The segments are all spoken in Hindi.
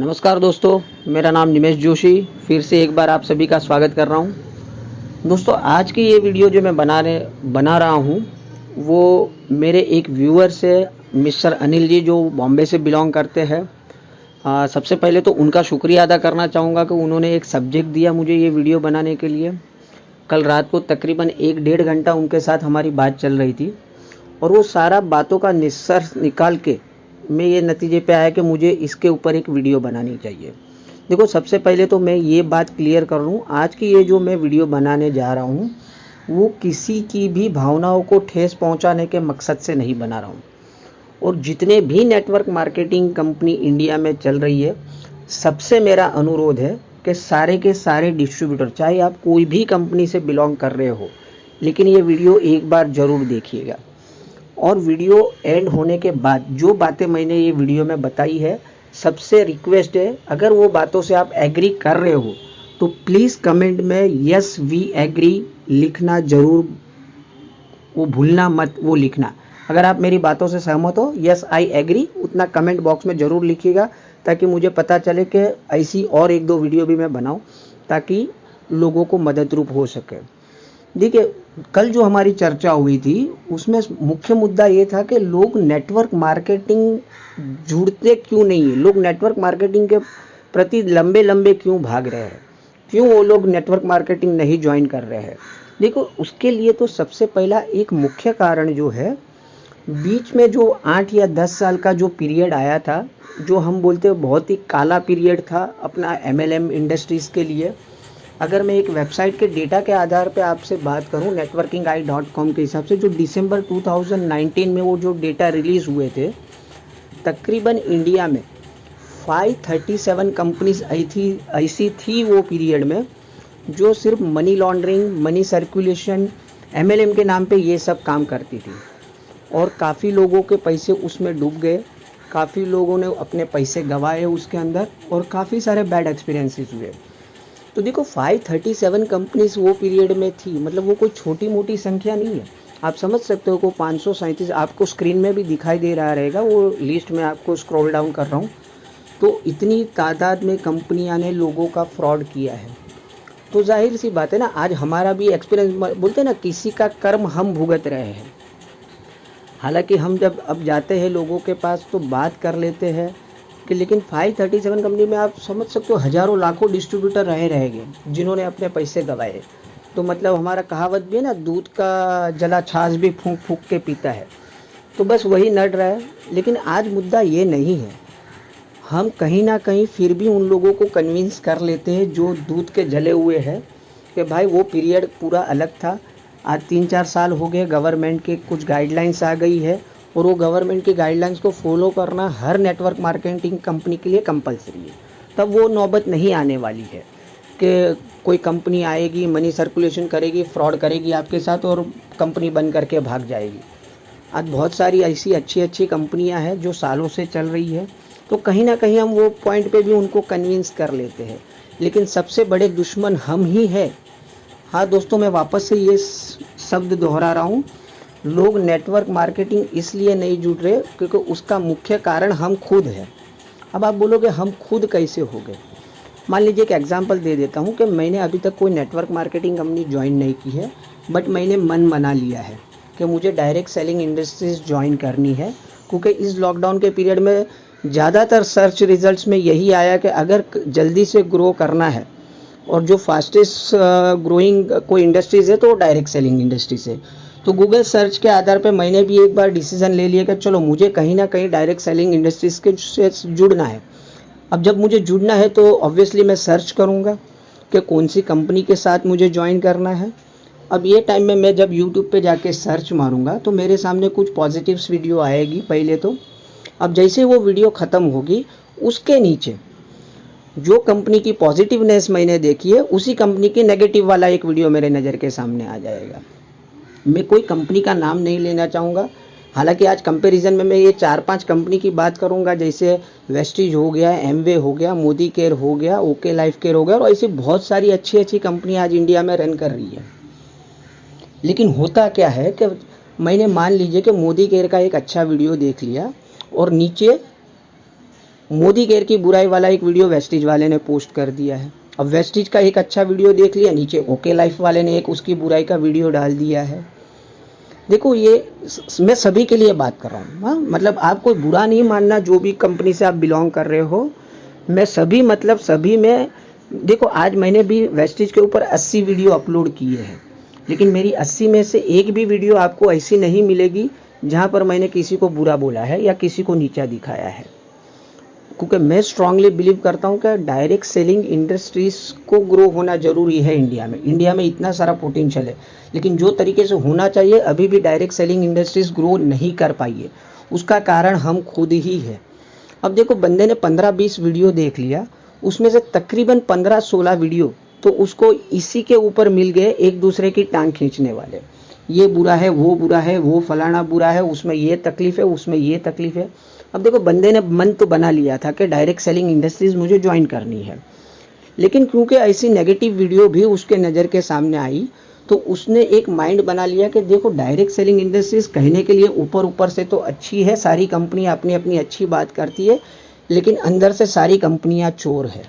नमस्कार दोस्तों, मेरा नाम निमेश जोशी। फिर से एक बार आप सभी का स्वागत कर रहा हूं। दोस्तों, आज की ये वीडियो जो मैं बना रहा हूं वो मेरे एक व्यूअर से मिस्टर अनिल जी, जो बॉम्बे से बिलोंग करते हैं। सबसे पहले तो उनका शुक्रिया अदा करना चाहूँगा कि उन्होंने एक सब्जेक्ट दिया मुझे ये वीडियो बनाने के लिए। कल रात को तकरीबन 1-1.5 घंटा उनके साथ हमारी बात चल रही थी और वो सारा बातों का निष्कर्ष निकाल के मैं ये नतीजे पे आया कि मुझे इसके ऊपर एक वीडियो बनानी चाहिए। देखो, सबसे पहले तो मैं ये बात क्लियर कर लूँ, आज की ये जो मैं वीडियो बनाने जा रहा हूँ वो किसी की भी भावनाओं को ठेस पहुँचाने के मकसद से नहीं बना रहा हूँ। और जितने भी नेटवर्क मार्केटिंग कंपनी इंडिया में चल रही है, सबसे मेरा अनुरोध है कि सारे के सारे डिस्ट्रीब्यूटर, चाहे आप कोई भी कंपनी से बिलोंग कर रहे हो, लेकिन ये वीडियो एक बार ज़रूर देखिएगा। और वीडियो एंड होने के बाद जो बातें मैंने ये वीडियो में बताई है, सबसे रिक्वेस्ट है, अगर वो बातों से आप एग्री कर रहे हो तो प्लीज़ कमेंट में यस वी एग्री लिखना ज़रूर, वो भूलना मत, वो लिखना। अगर आप मेरी बातों से सहमत हो, यस आई एग्री, उतना कमेंट बॉक्स में ज़रूर लिखिएगा, ताकि मुझे पता चले कि ऐसी और 1-2 वीडियो भी मैं बनाऊं, ताकि लोगों को मददरूप हो सके। देखिए, कल जो हमारी चर्चा हुई थी उसमें मुख्य मुद्दा ये था कि लोग नेटवर्क मार्केटिंग जुड़ते क्यों नहीं है, लोग नेटवर्क मार्केटिंग के प्रति लंबे लंबे क्यों भाग रहे हैं, क्यों वो लोग नेटवर्क मार्केटिंग नहीं ज्वाइन कर रहे हैं। देखो, उसके लिए तो सबसे पहला एक मुख्य कारण जो है, बीच में जो 8 या 10 साल का जो पीरियड आया था, जो हम बोलते हैं बहुत ही काला पीरियड था अपना MLM इंडस्ट्रीज़ के लिए। अगर मैं एक वेबसाइट के डेटा के आधार पे आपसे बात करूं, networkingai.com के हिसाब से, जो दिसंबर 2019 में वो जो डेटा रिलीज़ हुए थे, तकरीबन इंडिया में 537 कंपनीज ऐसी थी वो पीरियड में, जो सिर्फ money laundering, money circulation, MLM के नाम पे ये सब काम करती थी। और काफ़ी लोगों के पैसे उसमें डूब गए, काफ़ी लोगों ने अपने पैसे गंवाए उसके अंदर, और काफ़ी सारे बैड एक्सपीरियंसेस हुए। तो देखो, 537 कंपनीज वो पीरियड में थी, मतलब वो कोई छोटी मोटी संख्या नहीं है। आप समझ सकते हो को 537 आपको स्क्रीन में भी दिखाई दे रहा रहेगा, वो लिस्ट में आपको स्क्रॉल डाउन कर रहा हूँ, तो इतनी तादाद में कंपनियां ने लोगों का फ्रॉड किया है। तो जाहिर सी बात है ना, आज हमारा भी एक्सपीरियंस, बोलते हैं ना, किसी का कर्म हम भुगत रहे हैं। हालांकि हम जब अब जाते हैं लोगों के पास तो बात कर लेते हैं कि, लेकिन 537 कंपनी में आप समझ सकते हो हज़ारों लाखों डिस्ट्रीब्यूटर रहेंगे जिन्होंने अपने पैसे गंवाए। तो मतलब हमारा कहावत भी है ना, दूध का जला छाछ भी फूंक फूंक के पीता है। तो बस वही नड रहा है। लेकिन आज मुद्दा ये नहीं है, हम कहीं ना कहीं फिर भी उन लोगों को कन्विंस कर लेते हैं जो दूध के जले हुए हैं कि भाई वो पीरियड पूरा अलग था। आज 3-4 साल हो गए, गवर्नमेंट के कुछ गाइडलाइंस आ गई है, और वो गवर्नमेंट की गाइडलाइंस को फॉलो करना हर नेटवर्क मार्केटिंग कंपनी के लिए कंपलसरी है। तब वो नौबत नहीं आने वाली है कि कोई कंपनी आएगी, मनी सर्कुलेशन करेगी, फ्रॉड करेगी आपके साथ और कंपनी बंद करके भाग जाएगी। आज बहुत सारी ऐसी अच्छी अच्छी कंपनियां हैं जो सालों से चल रही है, तो कहीं ना कहीं हम वो पॉइंट पे भी उनको कन्विंस कर लेते हैं। लेकिन सबसे बड़े दुश्मन हम ही है। हाँ दोस्तों, मैं वापस से ये शब्द दोहरा रहा हूँ, लोग नेटवर्क मार्केटिंग इसलिए नहीं जुड़ रहे क्योंकि उसका मुख्य कारण हम खुद हैं। अब आप बोलोगे हम खुद कैसे हो गए। मान लीजिए एक एग्जांपल दे देता हूँ कि मैंने अभी तक कोई नेटवर्क मार्केटिंग कंपनी ज्वाइन नहीं की है, बट मैंने मन बना लिया है कि मुझे डायरेक्ट सेलिंग इंडस्ट्रीज ज्वाइन करनी है। क्योंकि इस लॉकडाउन के पीरियड में ज़्यादातर सर्च रिजल्ट्स में यही आया कि अगर जल्दी से ग्रो करना है और जो फास्टेस्ट ग्रोइंग कोई इंडस्ट्रीज़ है तो वो डायरेक्ट सेलिंग इंडस्ट्रीज है। तो गूगल सर्च के आधार पे मैंने भी एक बार डिसीजन ले लिया कि चलो मुझे कहीं ना कहीं डायरेक्ट सेलिंग इंडस्ट्रीज के से जुड़ना है। अब जब मुझे जुड़ना है तो ऑब्वियसली मैं सर्च करूँगा कि कौन सी कंपनी के साथ मुझे ज्वाइन करना है। अब ये टाइम में मैं जब यूट्यूब पे जाके सर्च मारूँगा तो मेरे सामने कुछ पॉजिटिव्स वीडियो आएगी पहले तो। अब जैसे वो वीडियो ख़त्म होगी, उसके नीचे जो कंपनी की पॉजिटिवनेस मैंने देखी है, उसी कंपनी की नेगेटिव वाला एक वीडियो मेरे नज़र के सामने आ जाएगा। मैं कोई कंपनी का नाम नहीं लेना चाहूँगा। हालांकि आज कंपैरिजन में मैं ये 4-5 कंपनी की बात करूँगा, जैसे वेस्टीज हो गया, एमवे हो गया, मोदी केयर हो गया, ओके लाइफ केयर हो गया, और ऐसी बहुत सारी अच्छी अच्छी कंपनियाँ आज इंडिया में रन कर रही है। लेकिन होता क्या है कि मैंने मान लीजिए कि मोदी केयर का एक अच्छा वीडियो देख लिया और नीचे मोदी केयर की बुराई वाला एक वीडियो वेस्टीज वाले ने पोस्ट कर दिया है। अब वेस्टीज का एक अच्छा वीडियो देख लिया, नीचे ओके लाइफ वाले ने एक उसकी बुराई का वीडियो डाल दिया है। देखो ये मैं सभी के लिए बात कर रहा हूँ, हाँ, मतलब आप कोई बुरा नहीं मानना, जो भी कंपनी से आप बिलोंग कर रहे हो। मैं सभी मतलब सभी में, देखो आज मैंने भी वेस्टीज के ऊपर 80 वीडियो अपलोड किए हैं, लेकिन मेरी 80 में से एक भी वीडियो आपको ऐसी नहीं मिलेगी जहाँ पर मैंने किसी को बुरा बोला है या किसी को नीचा दिखाया है। क्योंकि मैं स्ट्रांगली बिलीव करता हूँ कि डायरेक्ट सेलिंग इंडस्ट्रीज को ग्रो होना जरूरी है इंडिया में इतना सारा पोटेंशियल है, लेकिन जो तरीके से होना चाहिए अभी भी डायरेक्ट सेलिंग इंडस्ट्रीज ग्रो नहीं कर पाई है। उसका कारण हम खुद ही है। अब देखो बंदे ने 15-20 वीडियो देख लिया, उसमें से तकरीबन 15-16 वीडियो तो उसको इसी के ऊपर मिल गए, एक दूसरे की टांग खींचने वाले। ये बुरा है, वो बुरा है, वो फलाना बुरा है, उसमें ये तकलीफ है, उसमें ये तकलीफ है। अब देखो बंदे ने मन तो बना लिया था कि डायरेक्ट सेलिंग इंडस्ट्रीज मुझे ज्वाइन करनी है, लेकिन क्योंकि ऐसी नेगेटिव वीडियो भी उसके नज़र के सामने आई तो उसने एक माइंड बना लिया कि देखो डायरेक्ट सेलिंग इंडस्ट्रीज कहने के लिए ऊपर ऊपर से तो अच्छी है, सारी कंपनियां अपनी अपनी अच्छी बात करती है, लेकिन अंदर से सारी कंपनियां चोर है।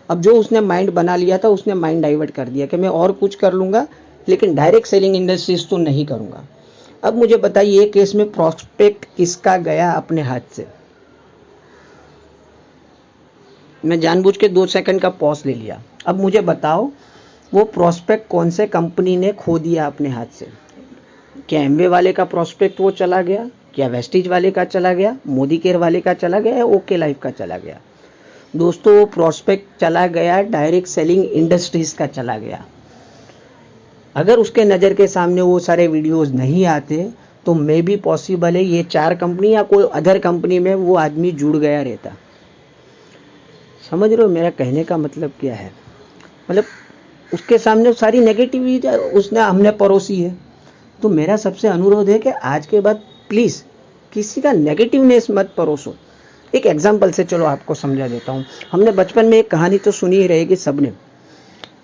अब जो उसने माइंड बना लिया था उसने माइंड डाइवर्ट कर दिया कि मैं और कुछ कर लूँगा लेकिन डायरेक्ट सेलिंग इंडस्ट्रीज तो नहीं करूँगा। अब मुझे बताइए केस में प्रोस्पेक्ट किसका गया अपने हाथ से? मैं जानबूझ के 2 सेकंड का पॉज ले लिया। अब मुझे बताओ वो प्रोस्पेक्ट कौन से कंपनी ने खो दिया अपने हाथ से? क्या एमवे वाले का प्रोस्पेक्ट वो चला गया, क्या वेस्टीज वाले का चला गया, मोदी केयर वाले का चला गया या ओके लाइफ का चला गया? दोस्तों वो प्रोस्पेक्ट चला गया डायरेक्ट सेलिंग इंडस्ट्रीज का चला गया। अगर उसके नज़र के सामने वो सारे वीडियोस नहीं आते तो मे भी पॉसिबल है ये 4 कंपनी या कोई अदर कंपनी में वो आदमी जुड़ गया रहता। समझ रहे हो मेरा कहने का मतलब क्या है? मतलब उसके सामने सारी नेगेटिविटी उसने हमने परोसी है। तो मेरा सबसे अनुरोध है कि आज के बाद प्लीज़ किसी का नेगेटिवनेस मत परोसो। एक एग्जांपल से चलो आपको समझा देता हूँ। हमने बचपन में एक कहानी तो सुनी ही रहेगी सबने।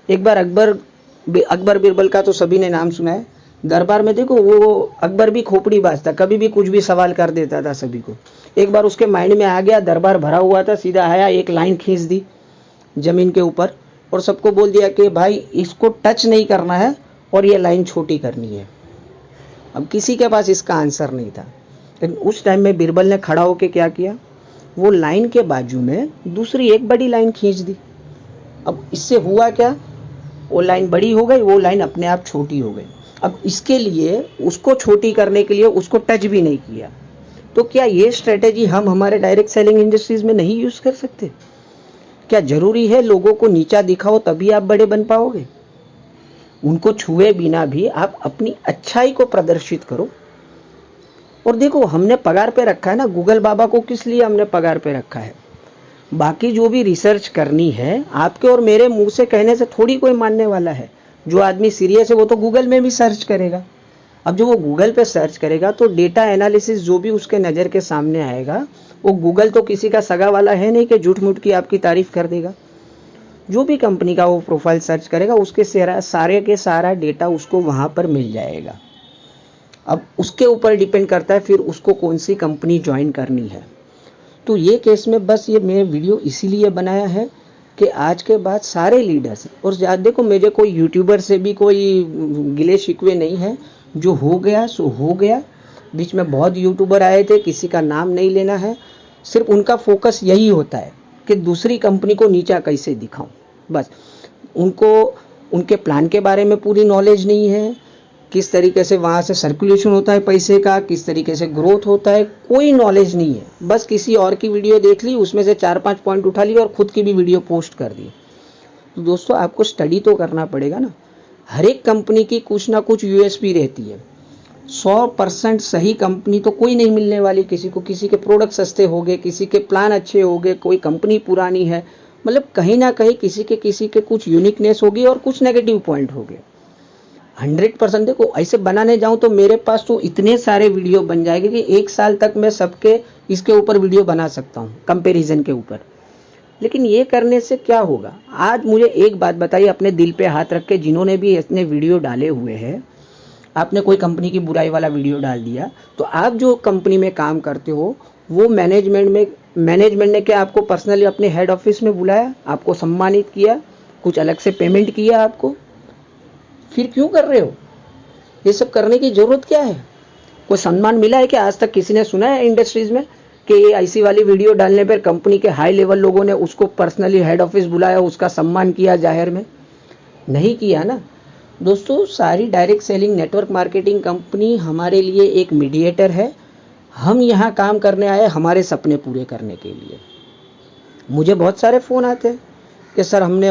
एक बार अकबर बिरबल का तो सभी ने नाम सुना है। दरबार में देखो वो अकबर भी खोपड़ी बाज था, कभी भी कुछ भी सवाल कर देता था सभी को। एक बार उसके माइंड में आ गया, दरबार भरा हुआ था, सीधा आया, एक लाइन खींच दी जमीन के ऊपर और सबको बोल दिया कि भाई इसको टच नहीं करना है और ये लाइन छोटी करनी है। अब किसी के पास इसका आंसर नहीं था, लेकिन उस टाइम में बिरबल ने खड़ा होकर क्या किया, वो लाइन के बाजू में दूसरी एक बड़ी लाइन खींच दी। अब इससे हुआ क्या, वो लाइन बड़ी हो गई, वो लाइन अपने आप छोटी हो गई। अब इसके लिए उसको छोटी करने के लिए उसको टच भी नहीं किया। तो क्या ये स्ट्रेटेजी हम हमारे डायरेक्ट सेलिंग इंडस्ट्रीज में नहीं यूज कर सकते? क्या जरूरी है लोगों को नीचा दिखाओ तभी आप बड़े बन पाओगे? उनको छुए बिना भी आप अपनी अच्छाई को प्रदर्शित करो। और देखो हमने पगार पे रखा है ना, गूगल बाबा को किस लिए हमने पगार पे रखा है? बाकी जो भी रिसर्च करनी है आपके और मेरे मुंह से कहने से थोड़ी कोई मानने वाला है। जो आदमी सीरियस है वो तो गूगल में भी सर्च करेगा। अब जो वो गूगल पे सर्च करेगा तो डेटा एनालिसिस जो भी उसके नज़र के सामने आएगा, वो गूगल तो किसी का सगा वाला है नहीं कि झूठ मूठ की आपकी तारीफ कर देगा। जो भी कंपनी का वो प्रोफाइल सर्च करेगा उसके सारे के सारा डेटा उसको वहाँ पर मिल जाएगा। अब उसके ऊपर डिपेंड करता है फिर उसको कौन सी कंपनी ज्वाइन करनी है। तो ये केस में बस ये मैं वीडियो इसीलिए बनाया है कि आज के बाद सारे लीडर्स, और देखो मेरे कोई यूट्यूबर से भी कोई गिले शिकवे नहीं है, जो हो गया सो हो गया। बीच में बहुत यूट्यूबर आए थे, किसी का नाम नहीं लेना है, सिर्फ उनका फोकस यही होता है कि दूसरी कंपनी को नीचा कैसे दिखाऊं। बस उनको उनके प्लान के बारे में पूरी नॉलेज नहीं है, किस तरीके से वहाँ से सर्कुलेशन होता है पैसे का, किस तरीके से ग्रोथ होता है, कोई नॉलेज नहीं है। बस किसी और की वीडियो देख ली, उसमें से 4-5 पॉइंट उठा ली और खुद की भी वीडियो पोस्ट कर दी। तो दोस्तों आपको स्टडी तो करना पड़ेगा ना। हर एक कंपनी की कुछ ना कुछ यूएसपी रहती है। 100% सही कंपनी तो कोई नहीं मिलने वाली किसी को। किसी के प्रोडक्ट सस्ते हो गए, किसी के प्लान अच्छे हो गए, कोई कंपनी पुरानी है, मतलब कहीं ना कहीं किसी के कुछ यूनिकनेस होगी और कुछ नेगेटिव पॉइंट हो गए। 100% देखो ऐसे बनाने जाऊं तो मेरे पास तो इतने सारे वीडियो बन जाएंगे कि 1 साल तक मैं सबके इसके ऊपर वीडियो बना सकता हूं, कंपैरिजन के ऊपर। लेकिन ये करने से क्या होगा? आज मुझे एक बात बताइए, अपने दिल पे हाथ रख के, जिन्होंने भी इतने वीडियो डाले हुए हैं, आपने कोई कंपनी की बुराई वाला वीडियो डाल दिया तो आप जो कंपनी में काम करते हो वो मैनेजमेंट में मैनेजमेंट ने क्या आपको पर्सनली अपने हेड ऑफिस में बुलाया, आपको सम्मानित किया, कुछ अलग से पेमेंट किया आपको? फिर क्यों कर रहे हो? ये सब करने की ज़रूरत क्या है? कोई सम्मान मिला है क्या? आज तक किसी ने सुना है इंडस्ट्रीज़ में कि ये ऐसी वाली वीडियो डालने पर कंपनी के हाई लेवल लोगों ने उसको पर्सनली हेड ऑफिस बुलाया, उसका सम्मान किया जाहिर में? नहीं किया ना। दोस्तों, सारी direct selling network marketing company हमारे लिए एक मीडिएटर है। हम यहाँ काम करने आए हमारे सपने पूरे करने के लिए। मुझे बहुत सारे फ़ोन आते हैं कि सर हमने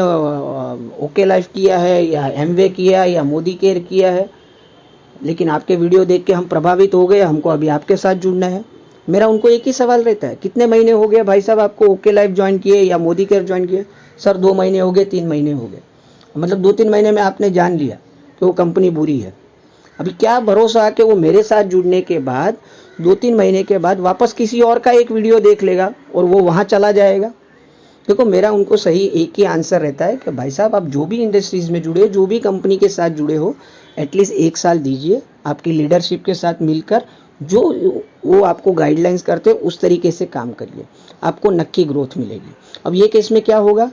ओके लाइफ किया है या एमवे किया या मोदी केयर किया है, लेकिन आपके वीडियो देख के हम प्रभावित हो गए, हमको अभी आपके साथ जुड़ना है। मेरा उनको एक ही सवाल रहता है, कितने महीने हो गए भाई साहब आपको ओके लाइफ ज्वाइन किए या मोदी केयर ज्वाइन किए? सर 2 महीने हो गए, 3 महीने हो गए। मतलब 2-3 महीने में आपने जान लिया कि वो कंपनी बुरी है। अभी क्या भरोसा कि वो मेरे साथ जुड़ने के बाद 2-3 महीने के बाद वापस किसी और का एक वीडियो देख लेगा और वो वहाँ चला जाएगा? देखो, मेरा उनको सही एक ही आंसर रहता है कि भाई साहब आप जो भी इंडस्ट्रीज़ में जुड़े, जो भी कंपनी के साथ जुड़े हो, एटलीस्ट 1 साल दीजिए, आपकी लीडरशिप के साथ मिलकर जो वो आपको गाइडलाइंस करते हैं उस तरीके से काम करिए, आपको नक्की ग्रोथ मिलेगी। अब ये केस में क्या होगा,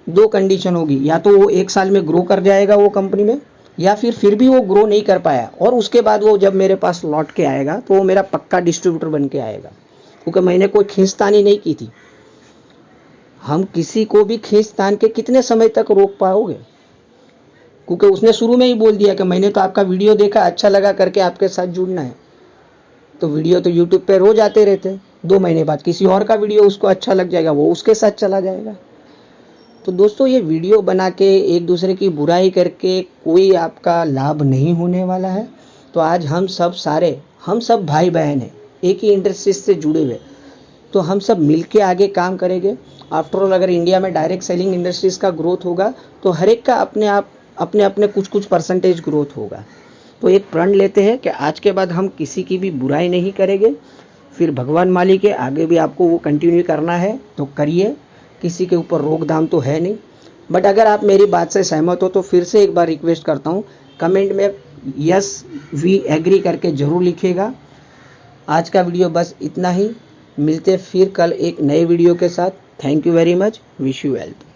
2 कंडीशन होगी, या तो वो 1 साल में ग्रो कर जाएगा वो कंपनी में, या फिर भी वो ग्रो नहीं कर पाया और उसके बाद वो जब मेरे पास लौट के आएगा तो वो मेरा पक्का डिस्ट्रीब्यूटर बन के आएगा, क्योंकि मैंने कोई खींचतानी नहीं की थी। हम किसी को भी खींचतान के कितने समय तक रोक पाओगे? क्योंकि उसने शुरू में ही बोल दिया कि मैंने तो आपका वीडियो देखा, अच्छा लगा करके आपके साथ जुड़ना है। तो वीडियो तो यूट्यूब पे रोज आते रहते हैं, 2 महीने बाद किसी और का वीडियो उसको अच्छा लग जाएगा, वो उसके साथ चला जाएगा। तो दोस्तों, ये वीडियो बना के एक दूसरे की बुराई करके कोई आपका लाभ नहीं होने वाला है। तो आज हम सब भाई बहन हैं, एक ही इंडस्ट्री से जुड़े हुए, तो हम सब मिलके आगे काम करेंगे। आफ्टर ऑल, अगर इंडिया में डायरेक्ट सेलिंग इंडस्ट्रीज़ का ग्रोथ होगा तो हर एक का अपने कुछ परसेंटेज ग्रोथ होगा। तो एक प्रण लेते हैं कि आज के बाद हम किसी की भी बुराई नहीं करेंगे। फिर भगवान मालिक है, आगे भी आपको वो कंटिन्यू करना है तो करिए, किसी के ऊपर रोक दाम तो है नहीं। बट अगर आप मेरी बात से सहमत हो तो फिर से एक बार रिक्वेस्ट करता हूँ, कमेंट में यस वी एग्री करके ज़रूर लिखिएगा। आज का वीडियो बस इतना ही, मिलते फिर कल एक नए वीडियो के साथ। Thank you very much, wish you wealth.